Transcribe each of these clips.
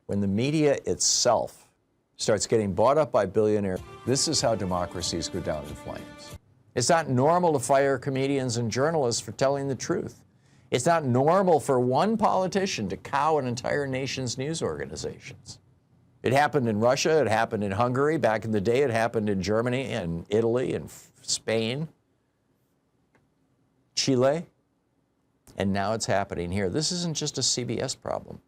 When the media itself starts getting bought up by billionaires, this is how democracies go down in flames. It's not normal to fire comedians and journalists for telling the truth. It's not normal for one politician to cow an entire nation's news organizations. It happened in Russia, it happened in Hungary, back in the day it happened in Germany and Italy and Spain, Chile, and now it's happening here. This isn't just a CBS problem.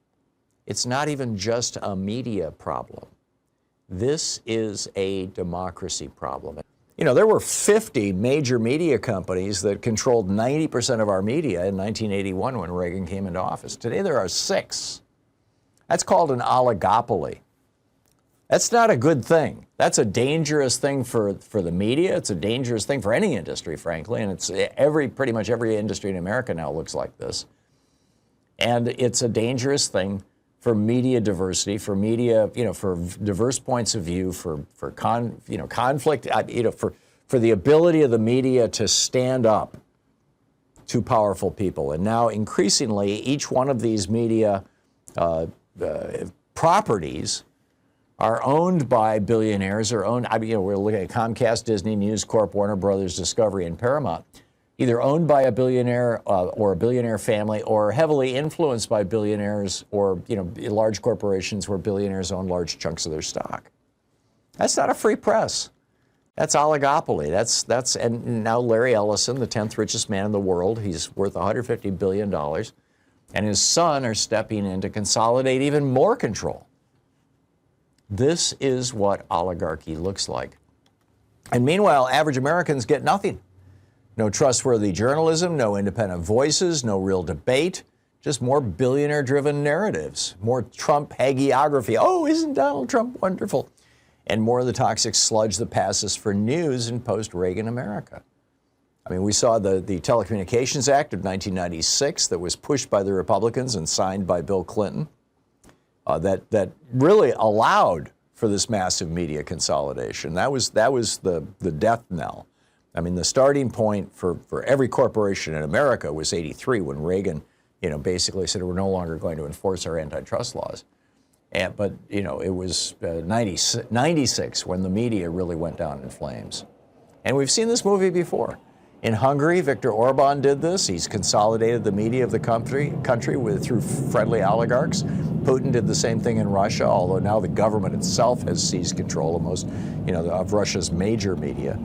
It's not even just a media problem. This is a democracy problem. You know, there were 50 major media companies that controlled 90% of our media in 1981 when Reagan came into office. Today there are 6. That's called an oligopoly. That's not a good thing. That's a dangerous thing for the media. It's a dangerous thing for any industry, frankly, and it's pretty much every industry in America now looks like this. And it's a dangerous thing for media diversity, for media, for diverse points of view, for conflict, for the ability of the media to stand up to powerful people. And now, increasingly, each one of these media properties are owned by billionaires, or owned. We're looking at Comcast, Disney, News Corp, Warner Brothers, Discovery, and Paramount. Either owned by a billionaire or a billionaire family, or heavily influenced by billionaires, or large corporations where billionaires own large chunks of their stock. That's not a free press. That's oligopoly. And now Larry Ellison, the 10th richest man in the world, he's worth $150 billion, and his son are stepping in to consolidate even more control. This is what oligarchy looks like. And meanwhile, average Americans get nothing. No trustworthy journalism, no independent voices, no real debate, just more billionaire-driven narratives, more Trump hagiography. Oh, isn't Donald Trump wonderful? And more of the toxic sludge that passes for news in post-Reagan America. I mean, we saw the Telecommunications Act of 1996 that was pushed by the Republicans and signed by Bill Clinton that really allowed for this massive media consolidation. That was the death knell. I mean, the starting point for every corporation in America was '83 when Reagan, basically said we're no longer going to enforce our antitrust laws. But it was 96 when the media really went down in flames. And we've seen this movie before. In Hungary, Viktor Orban did this. He's consolidated the media of the country through friendly oligarchs. Putin did the same thing in Russia, although now the government itself has seized control of most, of Russia's major media.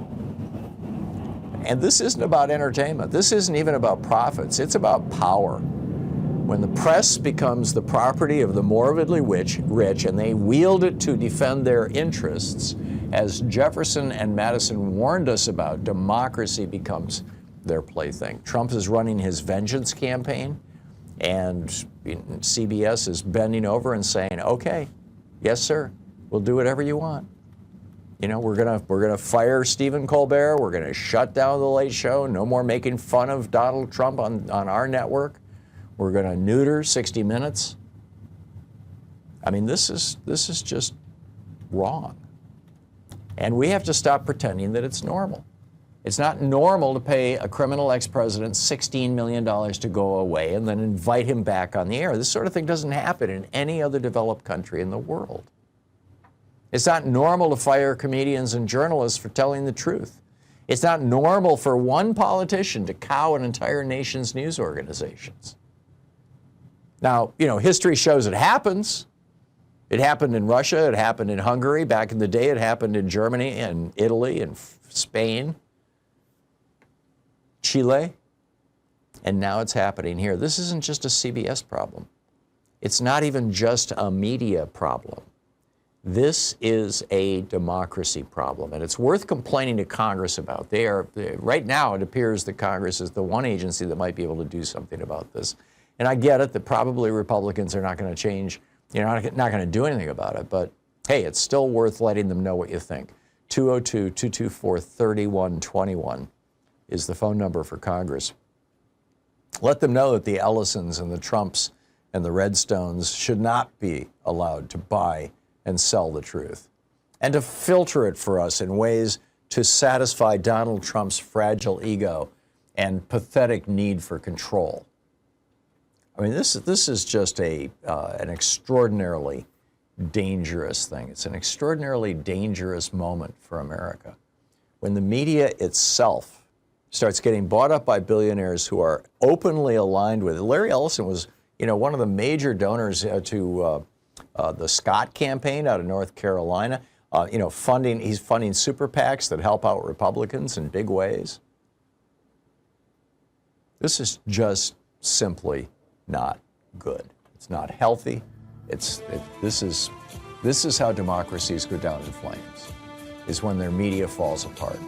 And this isn't about entertainment. This isn't even about profits. It's about power. When the press becomes the property of the morbidly rich and they wield it to defend their interests, as Jefferson and Madison warned us about, democracy becomes their plaything. Trump is running his vengeance campaign, and CBS is bending over and saying, okay, yes, sir, we'll do whatever you want. We're gonna fire Stephen Colbert. We're gonna shut down the Late Show. No more making fun of Donald Trump on our network. We're gonna neuter 60 Minutes. I mean, this is just wrong. And we have to stop pretending that it's normal. It's not normal to pay a criminal ex-president $16 million to go away and then invite him back on the air. This sort of thing doesn't happen in any other developed country in the world. It's not normal to fire comedians and journalists for telling the truth. It's not normal for one politician to cow an entire nation's news organizations. Now, history shows it happens. It happened in Russia, it happened in Hungary, back in the day it happened in Germany and Italy and Spain, Chile, and now it's happening here. This isn't just a CBS problem. It's not even just a media problem. This is a democracy problem, and it's worth complaining to Congress about. Right now, it appears that Congress is the one agency that might be able to do something about this. And I get it that probably Republicans are not going to change, not going to do anything about it, but hey, it's still worth letting them know what you think. 202-224-3121 is the phone number for Congress. Let them know that the Ellisons and the Trumps and the Redstones should not be allowed to buy and sell the truth, and to filter it for us in ways to satisfy Donald Trump's fragile ego and pathetic need for control. I mean, this is just an extraordinarily dangerous thing. It's an extraordinarily dangerous moment for America. When the media itself starts getting bought up by billionaires who are openly aligned with it. Larry Ellison was, one of the major donors to the Scott campaign out of North Carolina. He's funding super PACs that help out Republicans in big ways. This is just simply not good. It's not healthy. This is how democracies go down in flames, is when their media falls apart.